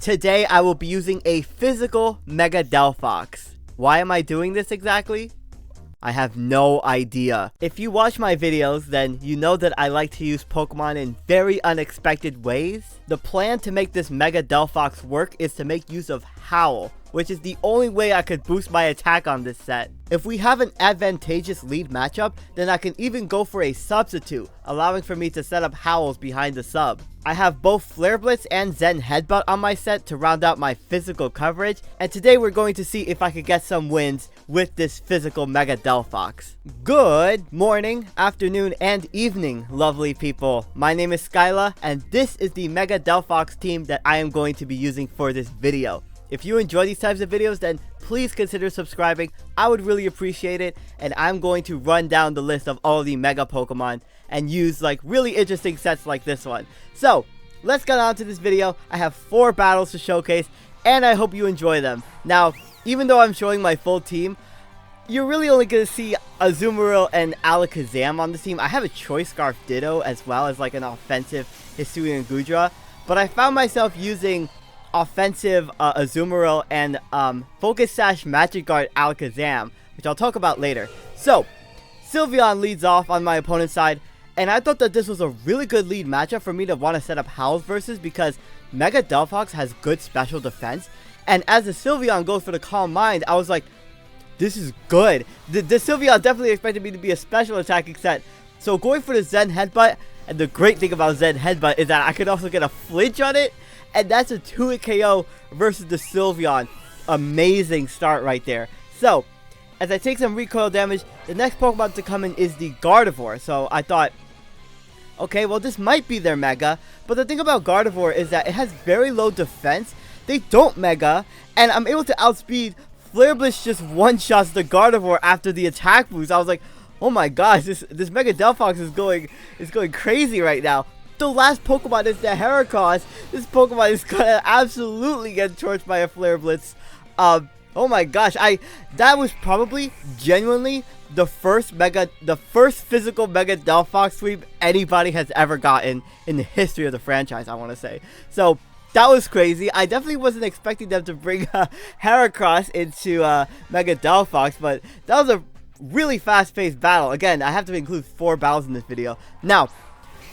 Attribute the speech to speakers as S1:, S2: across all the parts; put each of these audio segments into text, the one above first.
S1: Today I will be using a physical Mega Delphox. Why am I doing this exactly? I have no idea. If you watch my videos, then you know that I like to use Pokemon in very unexpected ways. The plan to make this Mega Delphox work is to make use of Howl, which is the only way I could boost my attack on this set. If we have an advantageous lead matchup, then I can even go for a substitute, allowing for me to set up Howls behind the sub. I have both Flare Blitz and Zen Headbutt on my set to round out my physical coverage, and today we're going to see if I could get some wins with this physical Mega Delphox. Good morning, afternoon, and evening, lovely people. My name is SkyLaaa, and this is the Mega Delphox team that I am going to be using for this video. If you enjoy these types of videos, then please consider subscribing. I would really appreciate it, and I'm going to run down the list of all the Mega Pokemon and use like really interesting sets like this one. So let's get on to this video. I have 4 battles to showcase, and I hope you enjoy them. Now, even though I'm showing my full team, you're really only going to see Azumarill and Alakazam on the team. I have a Choice Scarf Ditto as well as like an offensive Hisuian Gudra, but I found myself using offensive Azumarill and Focus Sash Magic Guard Alakazam, which I'll talk about later. So Sylveon leads off on my opponent's side, and I thought that this was a really good lead matchup for me to want to set up Howls versus, because Mega Delphox has good special defense, and as the Sylveon goes for the Calm Mind, I was like, this is good. The Sylveon definitely expected me to be a special attacking set, so going for the Zen Headbutt, and the great thing about Zen Headbutt is that I could also get a flinch on it, and that's a 2-hit KO versus the Sylveon. Amazing start right there. So, as I take some recoil damage, the next Pokemon to come in is the Gardevoir. So I thought, okay, well this might be their Mega, but the thing about Gardevoir is that it has very low defense. They don't Mega, and I'm able to outspeed. Flare Blitz just one-shots the Gardevoir after the attack boost. I was like, oh my gosh, this Mega Delphox is going crazy right now. The last Pokemon is the Heracross. This Pokemon is gonna absolutely get torched by a Flare Blitz. Oh my gosh, that was probably genuinely the first physical Mega Delphox sweep anybody has ever gotten in the history of the franchise, I want to say. So that was crazy. I definitely wasn't expecting them to bring Heracross into Mega Delphox, but that was a really fast-paced battle. Again, I have to include 4 battles in this video. Now,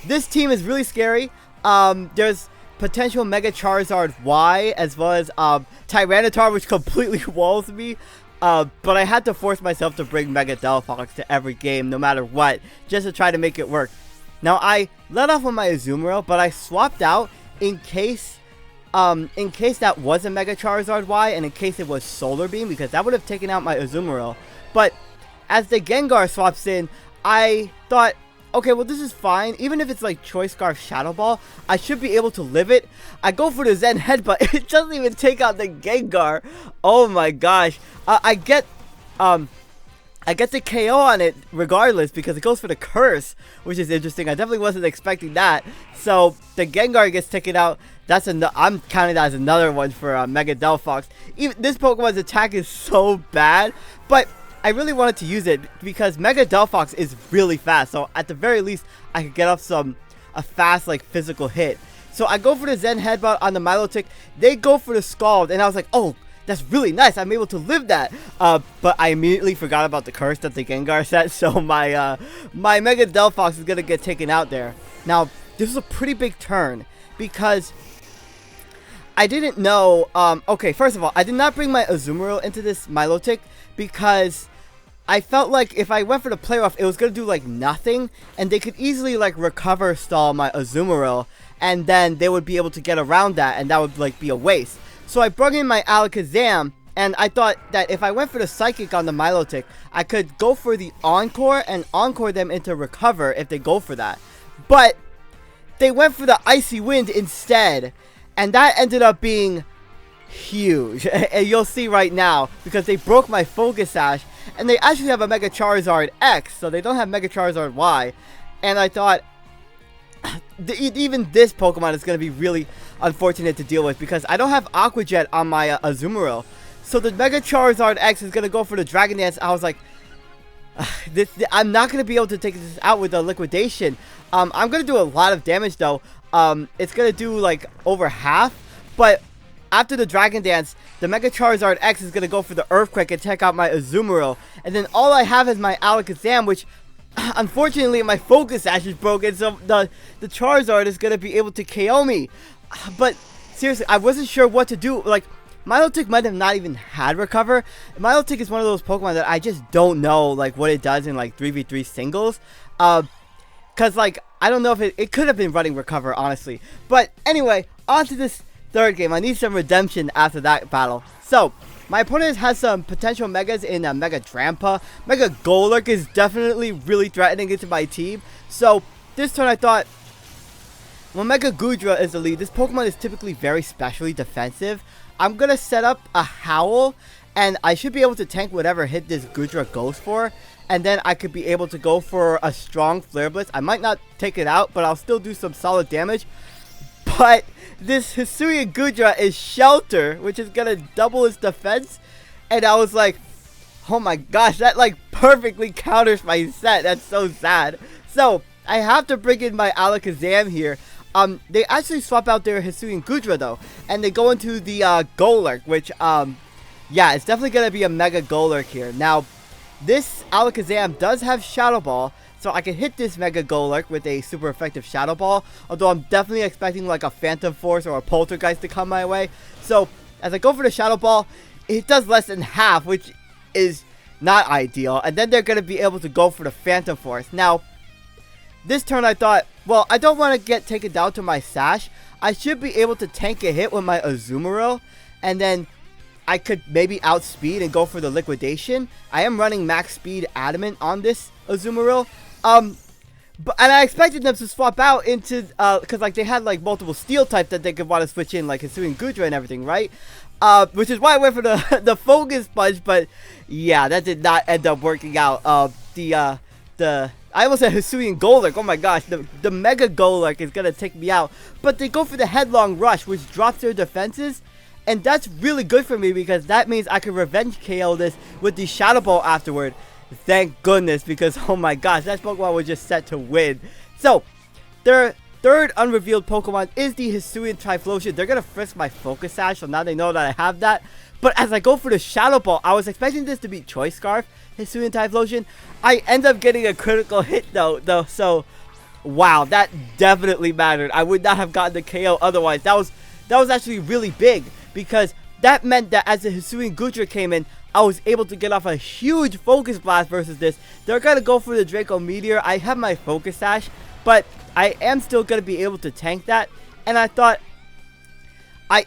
S1: this team is really scary. There's potential Mega Charizard Y, as well as Tyranitar, which completely walls me. But I had to force myself to bring Mega Delphox to every game, no matter what, just to try to make it work. Now, I let off on my Azumarill, but I swapped out in case that was a Mega Charizard Y, and in case it was Solar Beam, because that would have taken out my Azumarill. But as the Gengar swaps in, I thought, okay, well this is fine. Even if it's like Choice Scarf Shadow Ball, I should be able to live it. I go for the Zen Headbutt. It doesn't even take out the Gengar. Oh my gosh. I get the KO on it regardless, because it goes for the Curse, which is interesting. I definitely wasn't expecting that. So the Gengar gets taken out. I'm counting that as another one for Mega Delphox. Even this Pokemon's attack is so bad, but I really wanted to use it because Mega Delphox is really fast. So at the very least, I could get off a fast like physical hit. So I go for the Zen Headbutt on the Milotic. They go for the Scald, and I was like, oh, that's really nice. I'm able to live that. But I immediately forgot about the curse that the Gengar set. So my Mega Delphox is gonna get taken out there. Now this is a pretty big turn because I didn't know. Okay, first of all, I did not bring my Azumarill into this Milotic because I felt like if I went for the play off, it was going to do like nothing, and they could easily like recover stall my Azumarill, and then they would be able to get around that, and that would like be a waste. So I brought in my Alakazam, and I thought that if I went for the Psychic on the Milotic, I could go for the Encore and Encore them into Recover if they go for that. But they went for the Icy Wind instead, and that ended up being huge. And you'll see right now, because they broke my Focus Sash, and they actually have a Mega Charizard X, so they don't have Mega Charizard Y. And I thought, even this Pokemon is going to be really unfortunate to deal with, because I don't have Aqua Jet on my Azumarill. So the Mega Charizard X is going to go for the Dragon Dance. I was like, I'm not going to be able to take this out with a Liquidation. I'm going to do a lot of damage though. It's going to do like over half, but after the Dragon Dance, the Mega Charizard X is going to go for the Earthquake and take out my Azumarill. And then all I have is my Alakazam, which unfortunately my Focus Sash is broken, so the Charizard is going to be able to KO me. But seriously, I wasn't sure what to do. Like, Milotic might have not even had Recover. Milotic is one of those Pokemon that I just don't know, like, what it does in, like, 3v3 singles. Because, like, I don't know if it could have been running Recover, honestly. But anyway, on to this third game. I need some redemption after that battle. So, my opponent has some potential Megas in Mega Drampa. Mega Golurk is definitely really threatening into my team. So, this turn I thought, when Mega Goodra is the lead, this Pokemon is typically very specially defensive. I'm going to set up a Howl, and I should be able to tank whatever hit this Goodra goes for. And then I could be able to go for a strong Flare Blitz. I might not take it out, but I'll still do some solid damage. But this Hisuian Goodra is Shelter, which is going to double its defense. And I was like, oh my gosh, that like perfectly counters my set. That's so sad. So, I have to bring in my Alakazam here. They actually swap out their Hisuian Goodra though, and they go into the Golurk, which yeah, it's definitely gonna be a Mega Golurk here. Now, this Alakazam does have Shadow Ball, so I can hit this Mega Golurk with a super effective Shadow Ball. Although I'm definitely expecting like a Phantom Force or a Poltergeist to come my way. So as I go for the Shadow Ball, it does less than half, which is not ideal. And then they're gonna be able to go for the Phantom Force. Now, this turn I thought, well, I don't want to get taken down to my Sash. I should be able to tank a hit with my Azumarill, and then I could maybe outspeed and go for the Liquidation. I am running max speed Adamant on this Azumarill. And I expected them to swap out into, because like they had like multiple Steel type that they could want to switch in, like Hisuian Goodra and everything, right? Which is why I went for the Focus Punch, but yeah, that did not end up working out. I almost said Hisuian Golurk. Oh my gosh, the Mega Golurk is going to take me out. But they go for the Headlong Rush, which drops their defenses. And that's really good for me because that means I can revenge KO this with the Shadow Ball afterward. Thank goodness, because oh my gosh, that Pokemon was just set to win. So, their third unrevealed Pokemon is the Hisuian Typhlosion. They're going to frisk my Focus Sash, so now they know that I have that. But as I go for the Shadow Ball, I was expecting this to be Choice Scarf, Hisuian Typhlosion. I end up getting a critical hit though, so wow, that definitely mattered. I would not have gotten the KO otherwise. That was actually really big, because that meant that as the Hisuian Goodra came in, I was able to get off a huge Focus Blast versus this. They're going to go for the Draco Meteor. I have my Focus Sash, but I am still going to be able to tank that. And I thought,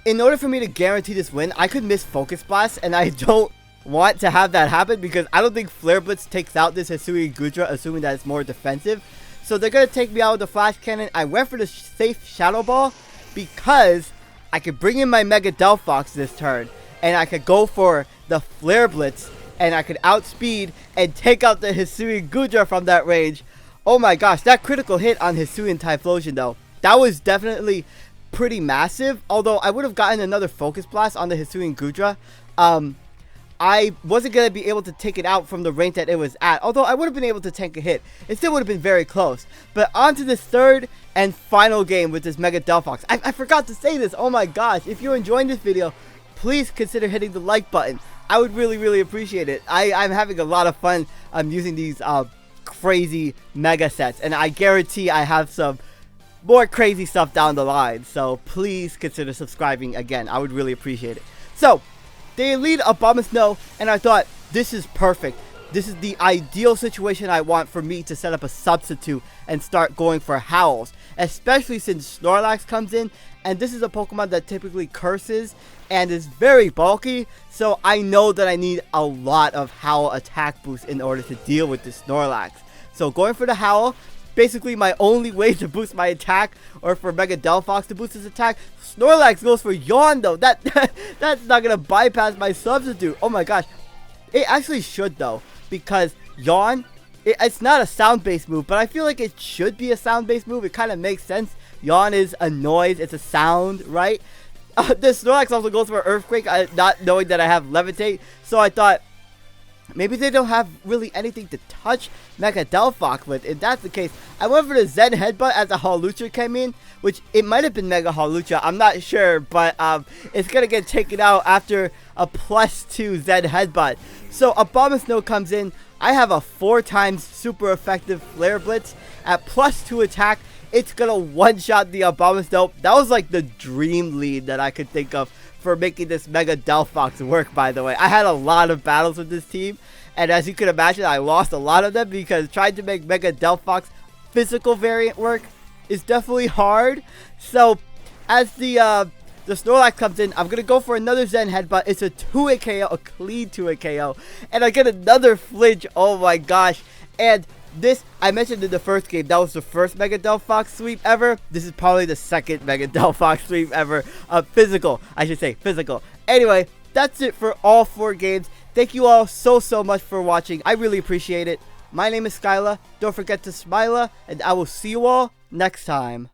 S1: in order for me to guarantee this win, I could miss Focus Blast, and I don't want to have that happen because I don't think Flare Blitz takes out this Hisuian Goodra, assuming that it's more defensive. So they're going to take me out with the Flash Cannon. I went for the safe Shadow Ball because I could bring in my Mega Delphox this turn, and I could go for the Flare Blitz, and I could outspeed and take out the Hisuian Goodra from that range. Oh my gosh, that critical hit on Hisuian Typhlosion though, that was definitely pretty massive. Although I would have gotten another Focus Blast on the Hisuian Goodra, I wasn't going to be able to take it out from the range that it was at. Although I would have been able to tank a hit. It still would have been very close. But on to this third and final game with this Mega Delphox. I forgot to say this. Oh my gosh. If you're enjoying this video, please consider hitting the like button. I would really, really appreciate it. I'm having a lot of fun using these crazy Mega sets. And I guarantee I have some more crazy stuff down the line. So please consider subscribing again. I would really appreciate it. So, they lead Abomasnow, and I thought, this is perfect. This is the ideal situation I want for me to set up a substitute and start going for Howls. Especially since Snorlax comes in, and this is a Pokemon that typically curses and is very bulky. So I know that I need a lot of Howl attack boost in order to deal with this Snorlax. So going for the Howl, basically my only way to boost my attack, or for Mega Delphox to boost his attack. Snorlax goes for Yawn though. That's not gonna bypass my substitute. Oh my gosh, it actually should though, because Yawn, it's not a sound-based move, but I feel like it should be a sound-based move. It kind of makes sense. Yawn is a noise, it's a sound, right? The Snorlax also goes for Earthquake, not knowing that I have Levitate. So I thought, maybe they don't have really anything to touch Mega Delphox with. If that's the case, I went for the Zen Headbutt as a Hawlucha came in, which it might have been Mega Hawlucha, I'm not sure, but it's gonna get taken out after a +2 Zen Headbutt. So Abomasnow comes in. I have a 4 times super effective Flare Blitz at +2 attack. It's gonna one-shot the Abomasnow. That was like the dream lead that I could think of for making this Mega Delphox work, by the way. I had a lot of battles with this team, and as you can imagine, I lost a lot of them because trying to make Mega Delphox physical variant work is definitely hard. So, as the Snorlax comes in, I'm going to go for another Zen Headbutt. It's a 2-hit KO, a clean 2-hit KO, and I get another flinch. Oh my gosh. And this, I mentioned in the first game, that was the first Mega Delphox sweep ever. This is probably the second Mega Delphox sweep ever. Physical, I should say, physical. Anyway, that's it for all 4 games. Thank you all so much for watching. I really appreciate it. My name is SkyLaaa. Don't forget to smile, and I will see you all next time.